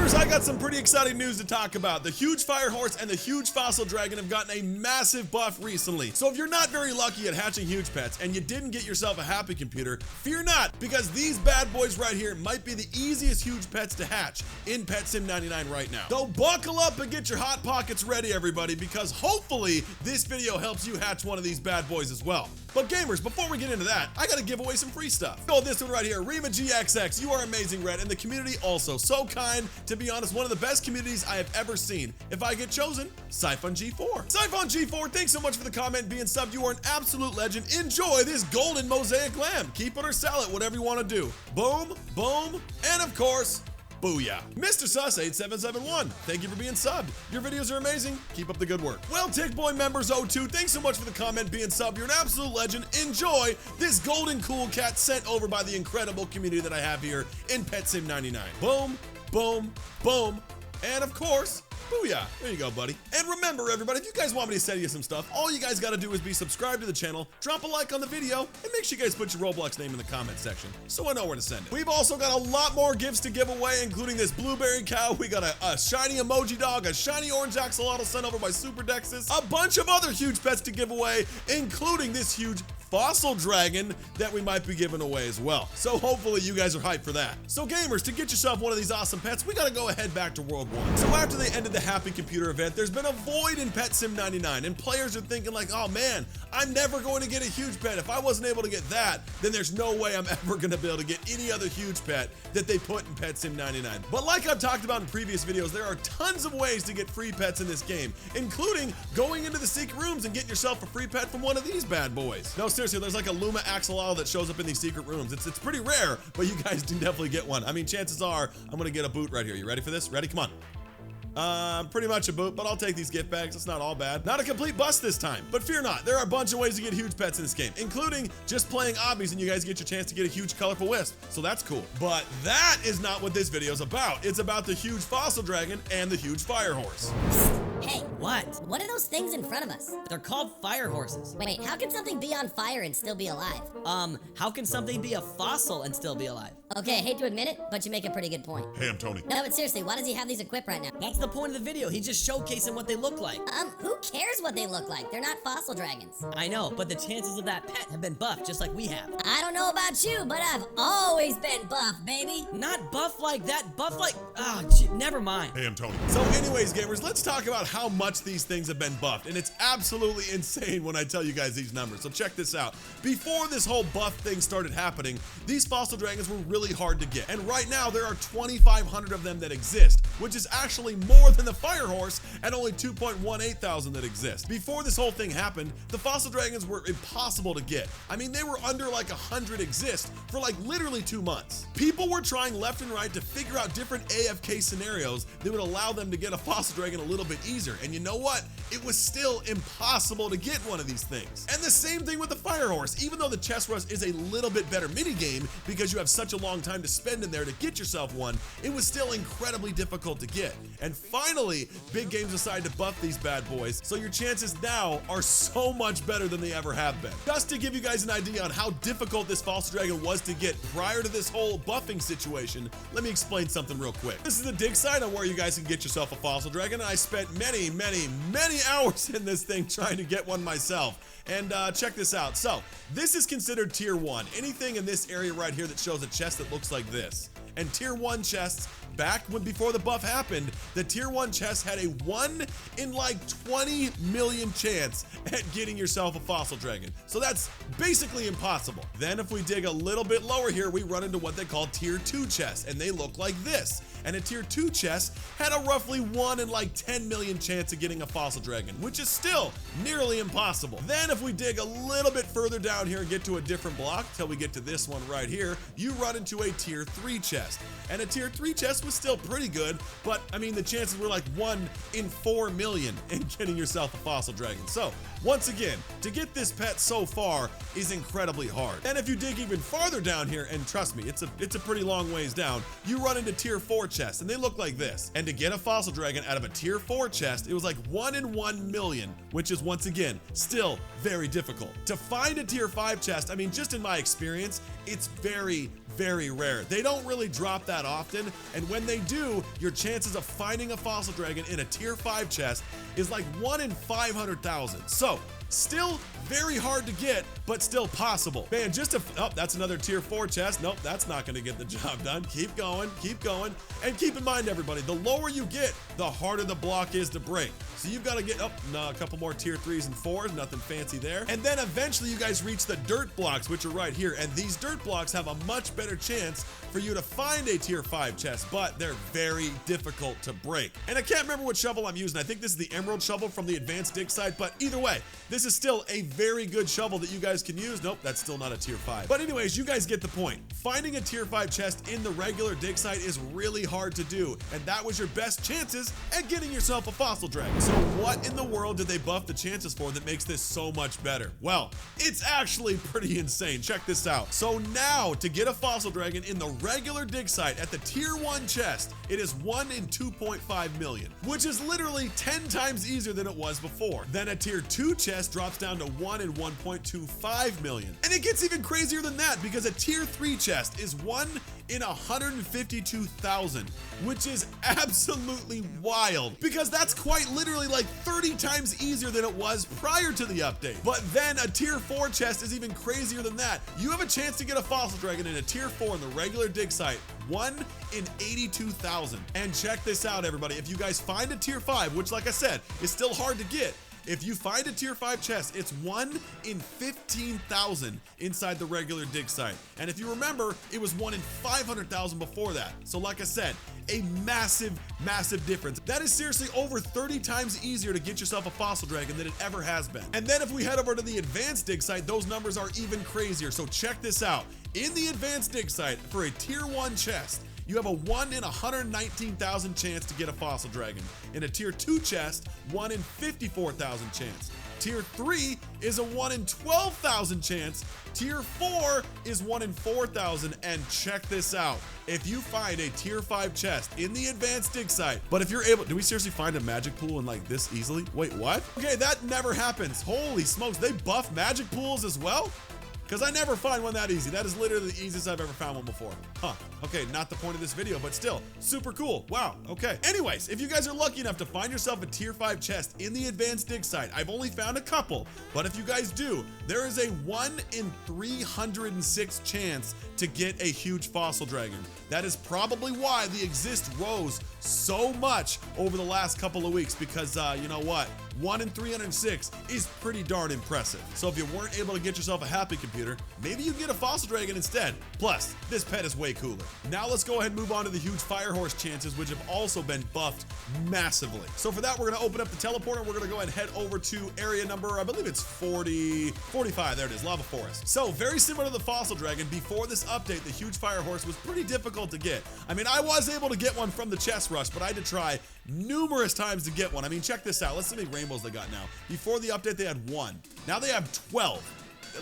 Gamers, I got some pretty exciting news to talk about. The huge fire horse and the huge fossil dragon have gotten a massive buff recently. So if you're not very lucky at hatching huge pets and you didn't get yourself a happy computer, fear not, because these bad boys right here might be the easiest huge pets to hatch in Pet Sim 99 right now. So buckle up and get your hot pockets ready, everybody, because hopefully this video helps you hatch one of these bad boys as well. But gamers, before we get into that, I gotta give away some free stuff. Go this one right here, Rima GXX, you are amazing, Red, and the community also so kind. To be honest, one of the best communities I have ever seen. If I get chosen, Siphon G4. Siphon G4, thanks so much for the comment and being subbed. You are an absolute legend. Enjoy this golden mosaic lamb. Keep it or sell it, whatever you want to do. Boom, boom, and of course, booyah. Mr. Sus 8771, thank you for being subbed. Your videos are amazing. Keep up the good work. Well, Tick Boy Members 02, thanks so much for the comment, being subbed. You're an absolute legend. Enjoy this golden cool cat sent over by the incredible community that I have here in Pet Sim 99. Boom, boom, boom, and of course, booyah. There you go, buddy. And remember, everybody, if you guys want me to send you some stuff, all you guys got to do is be subscribed to the channel, drop a like on the video, and make sure you guys put your Roblox name in the comment section so I know where to send it. We've also got a lot more gifts to give away, including this blueberry cow. We got a shiny emoji dog, a shiny orange axolotl sent over by Super Dexus, a bunch of other huge pets to give away, including this huge fossil dragon that we might be giving away as well. So hopefully you guys are hyped for that. So gamers, to get yourself one of these awesome pets, we gotta go ahead back to World 1. So after they ended the Happy Computer event, there's been a void in Pet Sim 99, and players are thinking like, oh man, I'm never going to get a huge pet. If I wasn't able to get that, then there's no way I'm ever gonna be able to get any other huge pet that they put in Pet Sim 99. But like I've talked about in previous videos, there are tons of ways to get free pets in this game, including going into the secret rooms and getting yourself a free pet from one of these bad boys. No, seriously, there's like a Luma axolotl that shows up in these secret rooms. It's pretty rare, but you guys do definitely get one. I mean, chances are I'm gonna get a boot right here. You ready for this? Ready? Come on. Pretty much a boot, but I'll take these gift bags. It's not all bad. Not a complete bust this time, but fear not. There are a bunch of ways to get huge pets in this game, including just playing obbies and you guys get your chance to get a huge colorful wisp. So that's cool. But that is not what this video is about. It's about the huge fossil dragon and the huge fire horse. Hey, What? what are those things in front of us? They're called fire horses. Wait, how can something be on fire and still be alive? How can something be a fossil and still be alive? Okay, hate to admit it, but you make a pretty good point. Hey, I'm Tony. No, but seriously, why does he have these equipped right now? That's the point of the video. He's just showcasing what they look like. Who cares what they look like? They're not fossil dragons. I know, but the chances of that pet have been buffed just like we have. I don't know about you, but I've always been buff, baby. Not buff like that, buff like, never mind. Hey, I'm Tony. So anyways, gamers, let's talk about how much these things have been buffed. And it's absolutely insane when I tell you guys these numbers. So check this out. Before this whole buff thing started happening, these fossil dragons were really hard to get. And right now there are 2,500 of them that exist, which is actually more than the fire horse and only 2.18 thousand that exist. Before this whole thing happened, the fossil dragons were impossible to get. I mean, they were under like 100 exist for like literally 2 months. People were trying left and right to figure out different AFK scenarios that would allow them to get a fossil dragon a little bit easier. And you know what? It was still impossible to get one of these things. And the same thing with the fire horse. Even though the chest rush is a little bit better mini game because you have such a long time to spend in there to get yourself one, it was still incredibly difficult to get. And finally, big games decided to buff these bad boys, so your chances now are so much better than they ever have been. Just to give you guys an idea on how difficult this fossil dragon was to get prior to this whole buffing situation, let me explain something real quick. This is a dig site on where you guys can get yourself a fossil dragon, and I spent many hours in this thing trying to get one myself. And check this out. So this is considered tier 1. Anything in this area right here that shows a chest that looks like this. And tier 1 chests, back when before the buff happened, the tier 1 chest had a 1 in like 20 million chance at getting yourself a fossil dragon. So that's basically impossible. Then if we dig a little bit lower here, we run into what they call tier 2 chests, and they look like this. And a tier 2 chest had a roughly 1 in like 10 million chance of getting a fossil dragon, which is still nearly impossible. Then if we dig a little bit further down here and get to a different block till we get to this one right here, you run into a tier 3 chest. And a tier 3 chest was still pretty good, but I mean the chances were like 1 in 4 million in getting yourself a fossil dragon. So once again, to get this pet so far is incredibly hard. And if you dig even farther down here, and trust me, it's a pretty long ways down, you run into tier 4 chests, and they look like this. And to get a fossil dragon out of a tier 4 chest, it was like 1 in 1 million, which is once again still very difficult. To find a tier 5 chest, I mean, just in my experience, it's very very rare. They don't really drop that often, and when they do, your chances of finding a fossil dragon in a tier 5 chest is like 1 in 500,000. So, still very hard to get, but still possible. Man, oh, that's another tier 4 chest. Nope, that's not gonna get the job done. Keep going, and keep in mind, everybody, the lower you get, the harder the block is to break. So you've got to get up a couple more tier 3s and 4s, nothing fancy there. And then eventually you guys reach the dirt blocks, which are right here. And these dirt blocks have a much better chance for you to find a tier 5 chest, but they're very difficult to break. And I can't remember what shovel I'm using. I think this is the emerald shovel from the advanced dig site, but either way, this is still a very good shovel that you guys can use. Nope, that's still not a tier 5. But anyways, you guys get the point. Finding a tier 5 chest in the regular dig site is really hard to do, and that was your best chances at getting yourself a fossil dragon. So what in the world did they buff the chances for that makes this so much better? Well, it's actually pretty insane. Check this out. So now, to get a fossil dragon in the regular dig site at the tier 1 chest, it is 1 in 2.5 million, which is literally 10 times easier than it was before. Then a tier 2 chest drops down to 1 in 1.25 million. And it gets even crazier than that, because a tier 3 chest is 1 in 152,000, which is absolutely wild, because that's quite literally like 30 times easier than it was prior to the update. But then a tier 4 chest is even crazier than that. You have a chance to get a fossil dragon in a tier 4 in the regular dig site, 1 in 82,000. And check this out, everybody. If you guys find a tier 5, which like I said, is still hard to get, if you find a tier 5 chest, it's 1 in 15,000 inside the regular dig site. And if you remember, it was 1 in 500,000 before that. So like I said, a massive, massive difference. That is seriously over 30 times easier to get yourself a fossil dragon than it ever has been. And then if we head over to the advanced dig site, those numbers are even crazier. So check this out. In the advanced dig site, for a tier 1 chest, you have a 1 in 119,000 chance to get a fossil dragon. In a tier 2 chest, 1 in 54,000 chance. Tier 3 is a 1 in 12,000 chance. Tier 4 is 1 in 4,000. And check this out. If you find a tier 5 chest in the advanced dig site, but if you're able, do we seriously find a magic pool in like this easily? Wait, what? Okay, that never happens. Holy smokes, they buff magic pools as well? Because I never find one that easy. That is literally the easiest I've ever found one before. Huh. Okay, not the point of this video, but still, super cool. Wow, okay. Anyways, if you guys are lucky enough to find yourself a tier 5 chest in the advanced dig site, I've only found a couple, but if you guys do, there is a 1 in 306 chance to get a huge fossil dragon. That is probably why the exist rose so much over the last couple of weeks, because you know what? 1 in 306 is pretty darn impressive. So if you weren't able to get yourself a happy computer, maybe you get a fossil dragon instead. Plus, this pet is way cooler. Now let's go ahead and move on to the huge fire horse chances, which have also been buffed massively. So for that, we're gonna open up the teleporter. We're gonna go ahead and head over to area number, I believe it's 45. There it is, lava forest. So very similar to the fossil dragon, before this update, the huge fire horse was pretty difficult to get. I mean, I was able to get one from the chest rush, but I had to try numerous times to get one. I mean, check this out. Let's see how many rainbows they got now. Before the update, they had 1. Now they have 12.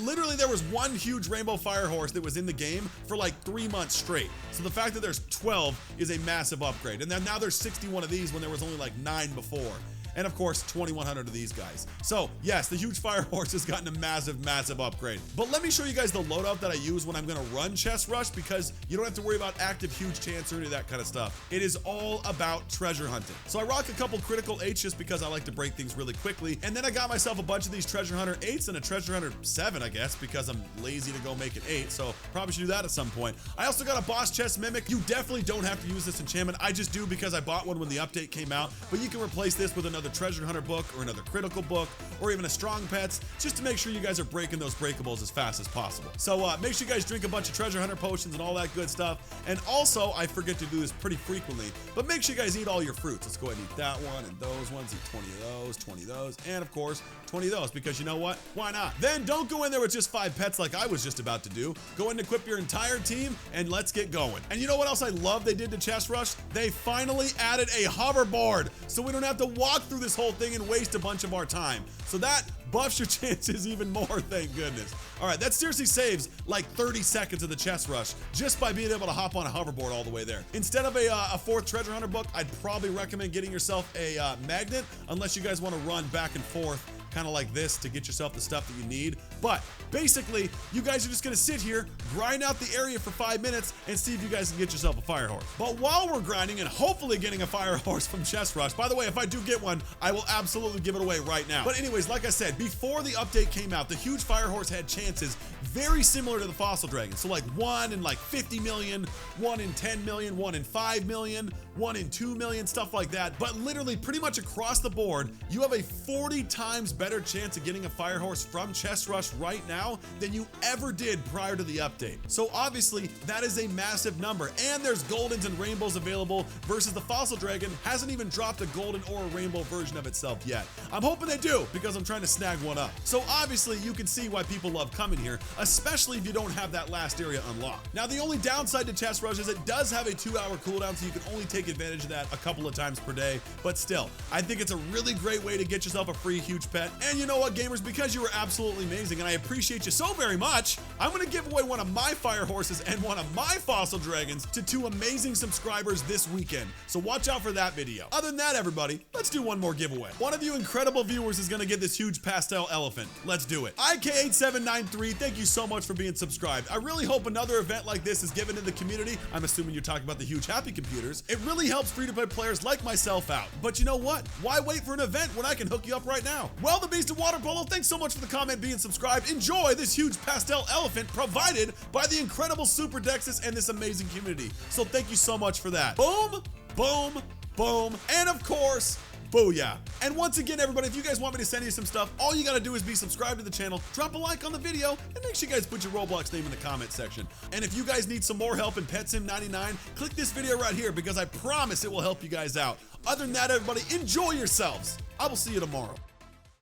Literally, there was 1 huge rainbow fire horse that was in the game for like 3 months straight. So the fact that there's 12 is a massive upgrade. And then now there's 61 of these when there was only like 9 before. And of course, 2,100 of these guys. So yes, the huge fire horse has gotten a massive, massive upgrade. But let me show you guys the loadout that I use when I'm gonna run chest rush, because you don't have to worry about active huge chance or any of that kind of stuff. It is all about treasure hunting. So I rock a couple critical 8s just because I like to break things really quickly. And then I got myself a bunch of these treasure hunter 8s and a treasure hunter 7, I guess, because I'm lazy to go make an 8. So probably should do that at some point. I also got a boss chest mimic. You definitely don't have to use this enchantment. I just do because I bought one when the update came out, but you can replace this with another treasure hunter book or another critical book or even a strong pets, just to make sure you guys are breaking those breakables as fast as possible. So make sure you guys drink a bunch of treasure hunter potions and all that good stuff. And also, I forget to do this pretty frequently, but make sure you guys eat all your fruits. Let's go ahead and eat that one and those ones, eat 20 of those, 20 of those, and of course 20 of those, because you know what, why not? Then don't go in there with just 5 pets like I was just about to do. Go ahead and equip your entire team and let's get going. And you know what else I love they did to chest rush? They finally added a hoverboard, so we don't have to walk through this whole thing and waste a bunch of our time. So that buffs your chances even more, thank goodness. All right, that seriously saves like 30 seconds of the chest rush just by being able to hop on a hoverboard all the way there. Instead of a 4th treasure hunter book, I'd probably recommend getting yourself a magnet, unless you guys want to run back and forth kind of like this to get yourself the stuff that you need. But basically, you guys are just gonna sit here, grind out the area for 5 minutes, and see if you guys can get yourself a fire horse. But while we're grinding and hopefully getting a fire horse from Chest Rush, by the way, if I do get one, I will absolutely give it away right now. But anyways, like I said, before the update came out, the huge fire horse had chances very similar to the fossil dragon. So like 1 in like 50 million, 1 in 10 million, 1 in 5 million, 1 in 2 million, stuff like that. But literally pretty much across the board, you have a 40 times better chance of getting a fire horse from Chest Rush right now than you ever did prior to the update. So obviously that is a massive number, and there's goldens and rainbows available versus the fossil dragon hasn't even dropped a golden or a rainbow version of itself yet. I'm hoping they do because I'm trying to snag one up. So obviously you can see why people love coming here, especially if you don't have that last area unlocked. Now the only downside to Chest Rush is it does have a 2-hour cooldown, so you can only take advantage of that a couple of times per day. But still, I think it's a really great way to get yourself a free huge pet. And you know what, gamers, because you were absolutely amazing and I appreciate you so very much, I'm gonna give away one of my fire horses and one of my fossil dragons to 2 amazing subscribers this weekend. So watch out for that video. Other than that, everybody, let's do one more giveaway. One of you incredible viewers is gonna get this huge pastel elephant. Let's do it. IK8793, thank you so much for being subscribed. I really hope another event like this is given to the community. I'm assuming you're talking about the huge happy computers. It really helps free-to-play players like myself out. But you know what? Why wait for an event when I can hook you up right now? Well, the Beast of Water Polo, thanks so much for the comment, being subscribed. Enjoy this huge pastel elephant provided by the incredible Super Dexus and this amazing community. So thank you so much for that. Boom, boom, boom, and of course, booyah. And once again, everybody, if you guys want me to send you some stuff, all you gotta do is be subscribed to the channel, drop a like on the video, and make sure you guys put your Roblox name in the comment section. And if you guys need some more help in Pet Sim 99, click this video right here because I promise it will help you guys out. Other than that, everybody, enjoy yourselves. I will see you tomorrow.